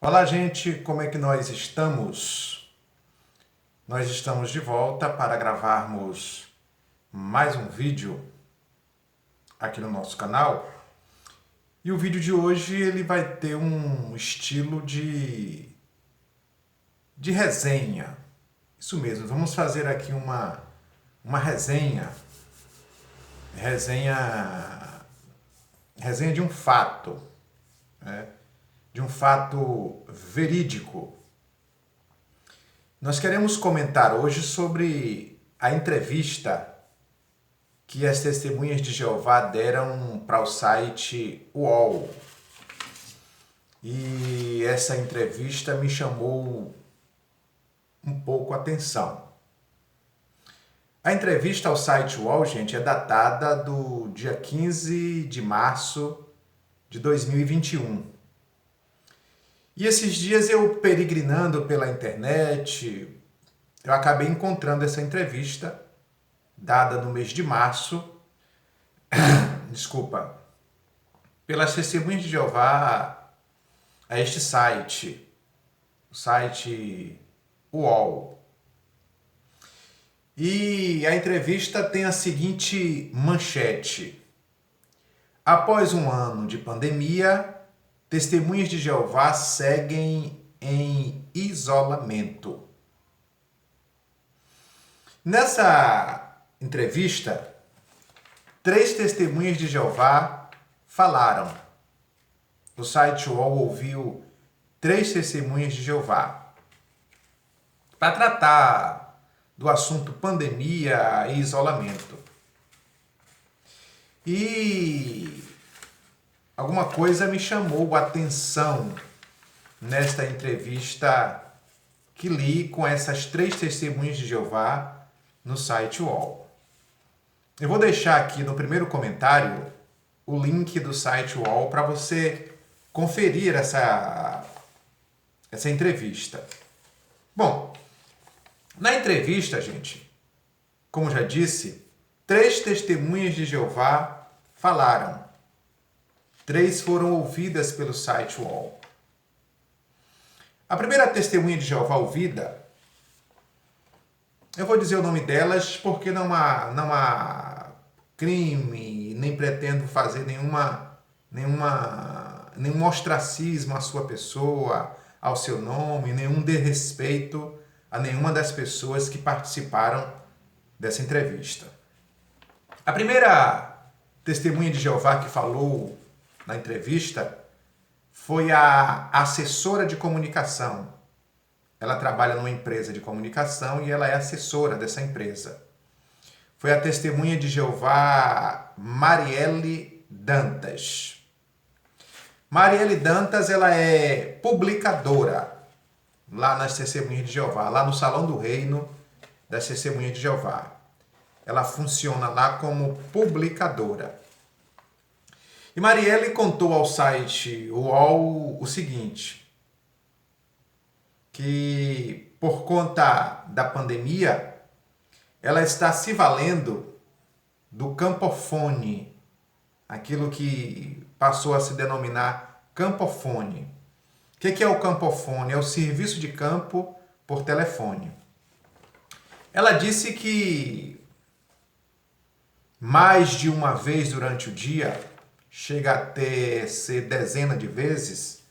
Olá, gente, como é que nós estamos? Nós estamos de volta para gravarmos mais um vídeo aqui no nosso canal. E o vídeo de hoje ele vai ter um estilo de resenha. Isso mesmo, vamos fazer aqui uma resenha de um fato, né? De um fato verídico. Nós queremos comentar hoje sobre a entrevista que as testemunhas de Jeová deram para o site UOL. E essa entrevista me chamou um pouco a atenção. A entrevista ao site UOL, gente, é datada do dia 15 de março de 2021. E esses dias eu peregrinando pela internet, eu acabei encontrando essa entrevista dada no mês de março, pelas testemunhas de Jeová a este site, o site UOL. E a entrevista tem a seguinte manchete: após um ano de pandemia, testemunhas de Jeová seguem em isolamento. Nessa entrevista, 3 testemunhas de Jeová falaram. O site UOL ouviu 3 testemunhas de Jeová para tratar do assunto pandemia e isolamento. E alguma coisa me chamou a atenção nesta entrevista que li com essas 3 testemunhas de Jeová no site UOL. Eu vou deixar aqui no primeiro comentário o link do site UOL para você conferir essa entrevista. Bom, na entrevista, gente, como já disse, 3 testemunhas de Jeová falaram. 3 foram ouvidas pelo site UOL. A primeira testemunha de Jeová ouvida, eu vou dizer o nome delas porque não há crime, nem pretendo fazer nenhum ostracismo à sua pessoa, ao seu nome, nenhum desrespeito a nenhuma das pessoas que participaram dessa entrevista. A primeira testemunha de Jeová que falou na entrevista foi a assessora de comunicação. Ela trabalha numa empresa de comunicação e ela é assessora dessa empresa. Foi a testemunha de Jeová Marielle Dantas. Marielle Dantas, ela é publicadora lá nas Testemunhas de Jeová, lá no Salão do Reino das Testemunhas de Jeová. Ela funciona lá como publicadora. E Marielle contou ao site UOL o seguinte, que por conta da pandemia, ela está se valendo do campofone, aquilo que passou a se denominar campofone. O que é o campofone? É o serviço de campo por telefone. Ela disse que mais de uma vez durante o dia, chega a ser dezena de vezes,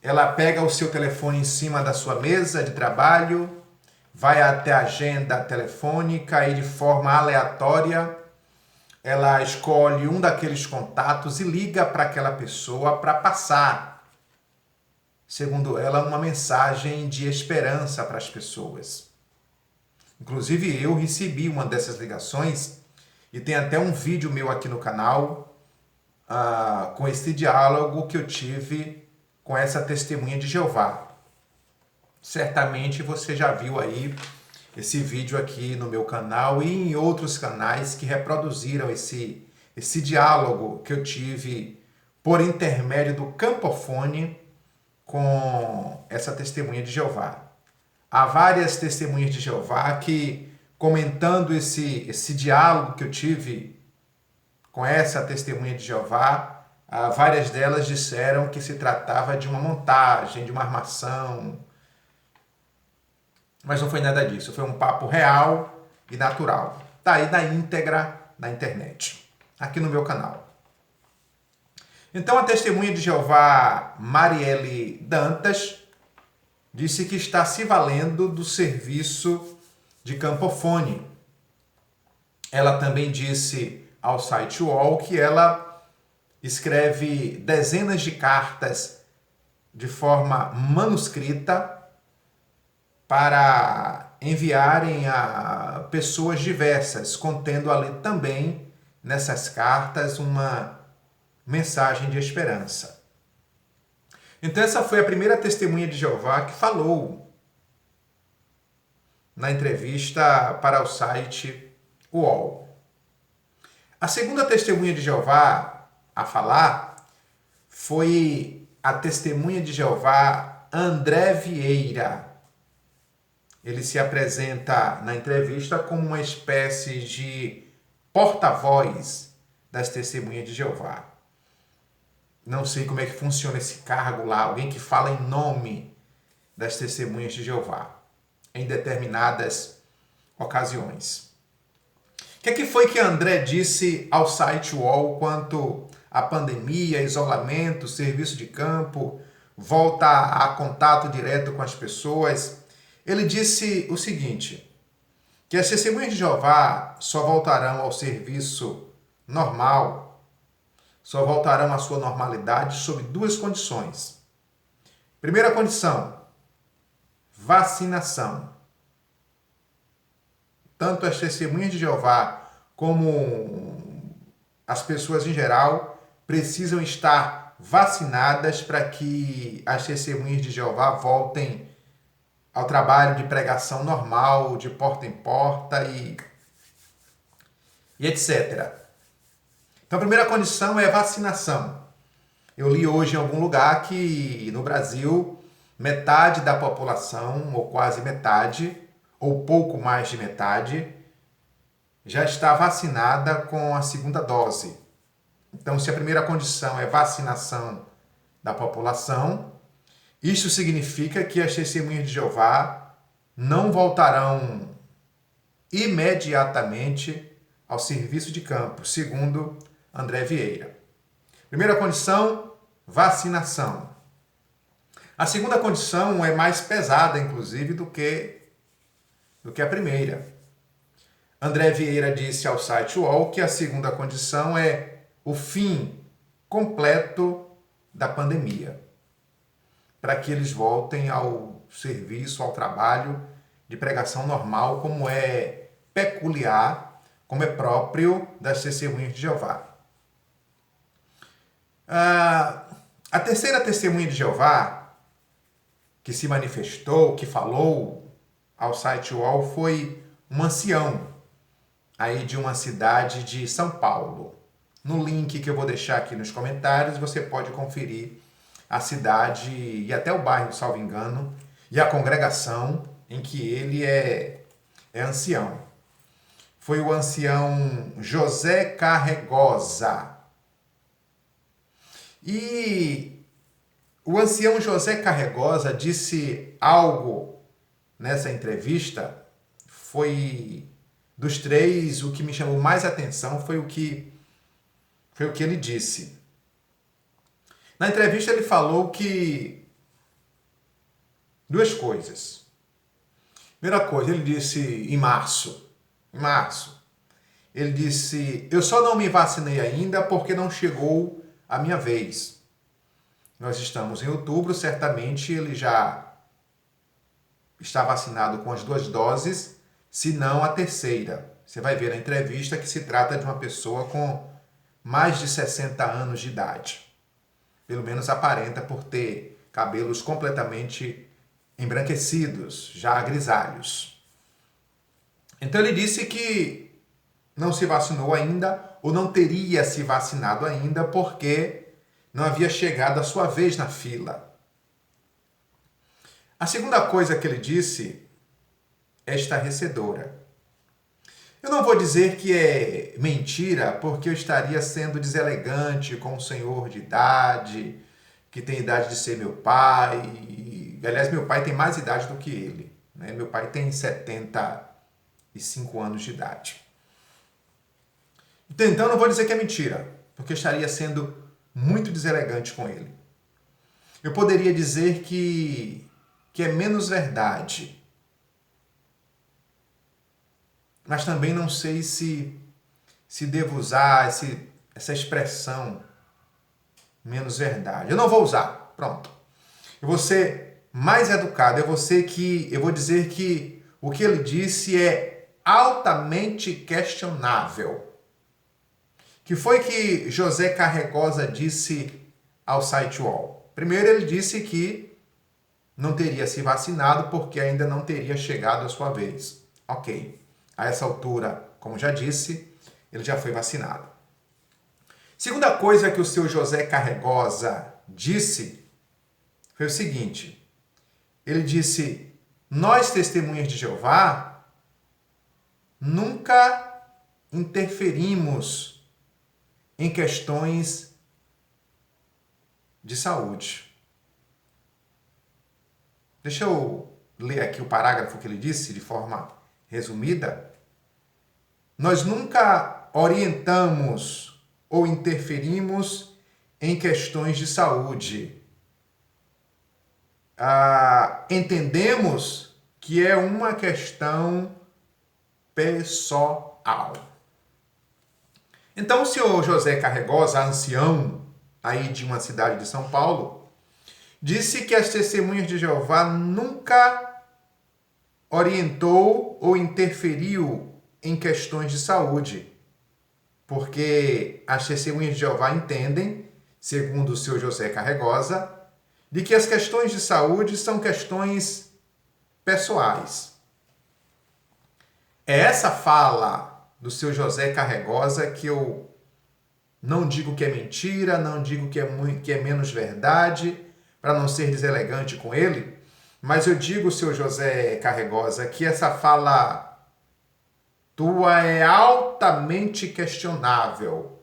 ela pega o seu telefone em cima da sua mesa de trabalho, vai até a agenda telefônica e de forma aleatória, ela escolhe um daqueles contatos e liga para aquela pessoa para passar, segundo ela, uma mensagem de esperança para as pessoas. Inclusive, eu recebi uma dessas ligações e tem até um vídeo meu aqui no canal com esse diálogo que eu tive com essa testemunha de Jeová. Certamente você já viu aí esse vídeo aqui no meu canal e em outros canais que reproduziram esse diálogo que eu tive por intermédio do campofone com essa testemunha de Jeová. Há várias testemunhas de Jeová que, comentando esse diálogo que eu tive com essa testemunha de Jeová, várias delas disseram que se tratava de uma montagem, de uma armação. Mas não foi nada disso, foi um papo real e natural. Tá aí na íntegra na internet, aqui no meu canal. Então a testemunha de Jeová, Marielle Dantas, disse que está se valendo do serviço de Campofone. Ela também disse ao site UOL que ela escreve dezenas de cartas de forma manuscrita para enviarem a pessoas diversas, contendo ali também nessas cartas uma mensagem de esperança. Então essa foi a primeira testemunha de Jeová que falou na entrevista para o site UOL. A segunda testemunha de Jeová a falar foi a testemunha de Jeová André Vieira. Ele se apresenta na entrevista como uma espécie de porta-voz das testemunhas de Jeová. Não sei como é que funciona esse cargo lá, alguém que fala em nome das testemunhas de Jeová, em determinadas ocasiões. O que foi que André disse ao site UOL quanto à pandemia, isolamento, serviço de campo, volta a contato direto com as pessoas? Ele disse o seguinte, que as testemunhas de Jeová só voltarão ao serviço normal, só voltarão à sua normalidade sob duas condições. Primeira condição, vacinação. Tanto as testemunhas de Jeová como as pessoas em geral precisam estar vacinadas para que as testemunhas de Jeová voltem ao trabalho de pregação normal, de porta em porta e etc. Então, a primeira condição é vacinação. Eu li hoje em algum lugar que no Brasil metade da população, ou quase metade, ou pouco mais de metade, já está vacinada com a segunda dose. Então, se a primeira condição é vacinação da população, isso significa que as testemunhas de Jeová não voltarão imediatamente ao serviço de campo, segundo André Vieira. Primeira condição, vacinação. A segunda condição é mais pesada, inclusive, do que a primeira. André Vieira disse ao site UOL que a segunda condição é o fim completo da pandemia, para que eles voltem ao serviço, ao trabalho de pregação normal, como é peculiar, como é próprio das testemunhas de Jeová. A terceira testemunha de Jeová, que se manifestou, que falou ao site UOL, foi um ancião aí de uma cidade de São Paulo. No link que eu vou deixar aqui nos comentários, você pode conferir a cidade e até o bairro, salvo engano, e a congregação em que ele é ancião. Foi o ancião José Carregosa. E o ancião José Carregosa disse algo nessa entrevista, foi dos três, o que me chamou mais atenção foi o que ele disse. Na entrevista ele falou que duas coisas. Primeira coisa, ele disse em março, ele disse, eu só não me vacinei ainda porque não chegou a minha vez. Nós estamos em outubro, certamente ele já está vacinado com as 2 doses, se não a terceira. Você vai ver na entrevista que se trata de uma pessoa com mais de 60 anos de idade. Pelo menos aparenta por ter cabelos completamente embranquecidos, já grisalhos. Então ele disse que não se vacinou ainda, ou não teria se vacinado ainda, porque não havia chegado a sua vez na fila. A segunda coisa que ele disse é estarrecedora. Eu não vou dizer que é mentira, porque eu estaria sendo deselegante com um senhor de idade, que tem idade de ser meu pai. Aliás, meu pai tem mais idade do que ele, né? Meu pai tem 75 anos de idade. Então, eu não vou dizer que é mentira, porque eu estaria sendo muito deselegante com ele. Eu poderia dizer que é menos verdade, mas também não sei se devo usar essa expressão menos verdade. Eu não vou usar, pronto. Eu vou ser mais educado, eu vou dizer que o que ele disse é altamente questionável. Que foi que José Carregosa disse ao site UOL? Primeiro, ele disse que não teria se vacinado porque ainda não teria chegado a sua vez. Ok. A essa altura, como já disse, ele já foi vacinado. Segunda coisa que o seu José Carregosa disse foi o seguinte. Ele disse, nós testemunhas de Jeová nunca interferimos em questões de saúde. Deixa eu ler aqui o parágrafo que ele disse de forma resumida. Nós nunca orientamos ou interferimos em questões de saúde. Entendemos que é uma questão pessoal. Então, o senhor José Carregosa, ancião aí de uma cidade de São Paulo, disse que as testemunhas de Jeová nunca orientou ou interferiu em questões de saúde, porque as testemunhas de Jeová entendem, segundo o senhor José Carregosa, de que as questões de saúde são questões pessoais. É essa fala do seu José Carregosa que eu não digo que é mentira, não digo que é menos verdade, para não ser deselegante com ele, mas eu digo, seu José Carregosa, que essa fala tua é altamente questionável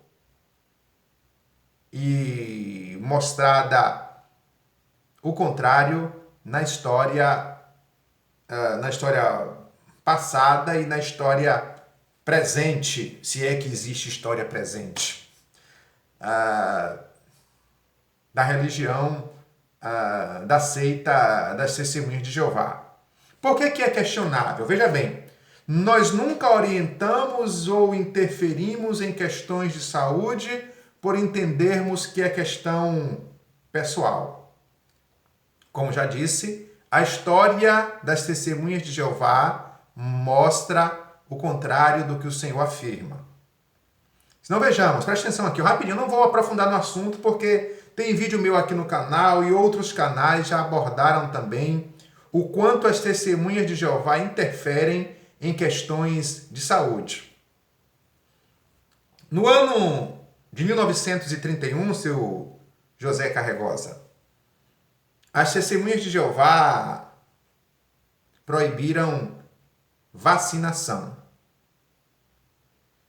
e mostrada o contrário na história passada e na história presente, se é que existe história presente, da religião, da seita das Testemunhas de Jeová. Por que é questionável? Veja bem, nós nunca orientamos ou interferimos em questões de saúde por entendermos que é questão pessoal. Como já disse, a história das Testemunhas de Jeová mostra o contrário do que o Senhor afirma. Então vejamos, preste atenção aqui, rapidinho, eu não vou aprofundar no assunto porque tem vídeo meu aqui no canal e outros canais já abordaram também o quanto as testemunhas de Jeová interferem em questões de saúde. No ano de 1931, seu José Carregosa, as testemunhas de Jeová proibiram vacinação.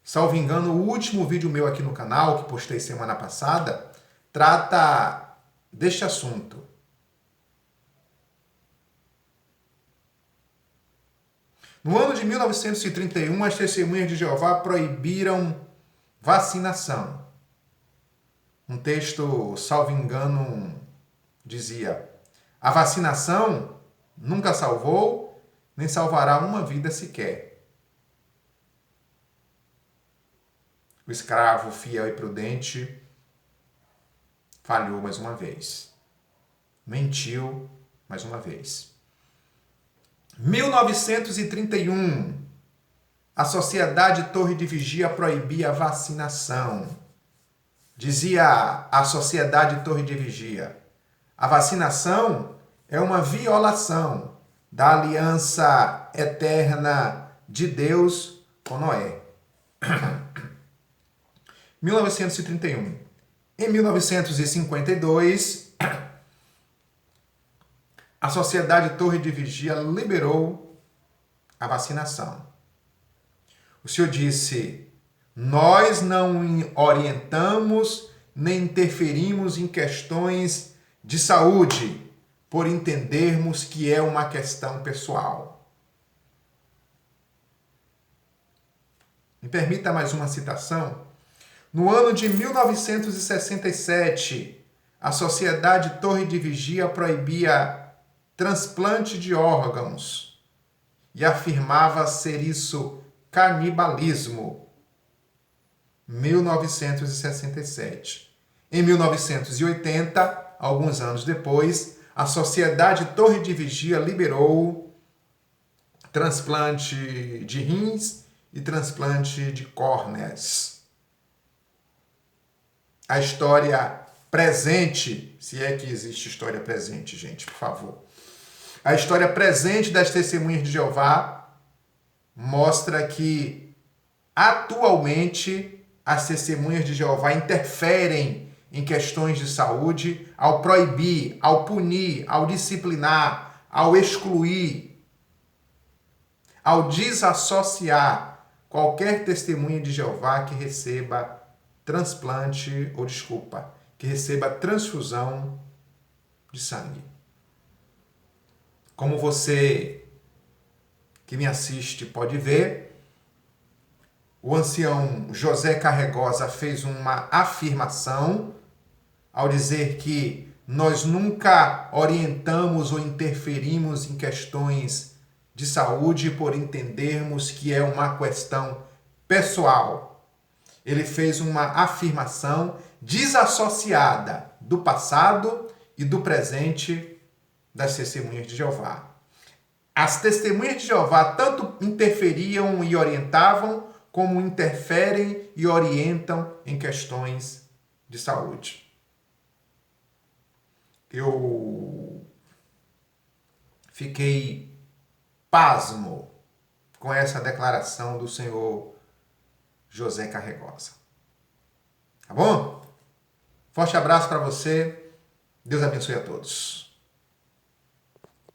Salvo engano, o último vídeo meu aqui no canal, que postei semana passada, trata deste assunto. No ano de 1931, as testemunhas de Jeová proibiram vacinação. Um texto, salvo engano, dizia: a vacinação nunca salvou, nem salvará uma vida sequer. O escravo fiel e prudente falhou mais uma vez. Mentiu mais uma vez. 1931, a Sociedade Torre de Vigia proibia a vacinação. Dizia a Sociedade Torre de Vigia: a vacinação é uma violação da aliança eterna de Deus com Noé. 1931. Em 1952, a Sociedade Torre de Vigia liberou a vacinação. O Senhor disse: nós não orientamos nem interferimos em questões de saúde, por entendermos que é uma questão pessoal. Me permita mais uma citação. No ano de 1967, a Sociedade Torre de Vigia proibia transplante de órgãos e afirmava ser isso canibalismo. 1967. Em 1980, alguns anos depois, a Sociedade Torre de Vigia liberou transplante de rins e transplante de córneas. A história presente, se é que existe história presente, gente, por favor. A história presente das Testemunhas de Jeová mostra que, atualmente, as Testemunhas de Jeová interferem em questões de saúde ao proibir, ao punir, ao disciplinar, ao excluir, ao desassociar qualquer testemunha de Jeová que receba que receba transfusão de sangue. Como você que me assiste pode ver, o ancião José Carregosa fez uma afirmação ao dizer que nós nunca orientamos ou interferimos em questões de saúde por entendermos que é uma questão pessoal. Ele fez uma afirmação desassociada do passado e do presente das Testemunhas de Jeová. As Testemunhas de Jeová tanto interferiam e orientavam, como interferem e orientam em questões de saúde. Eu fiquei pasmo com essa declaração do senhor José Carregosa. Tá bom? Forte abraço para você. Deus abençoe a todos.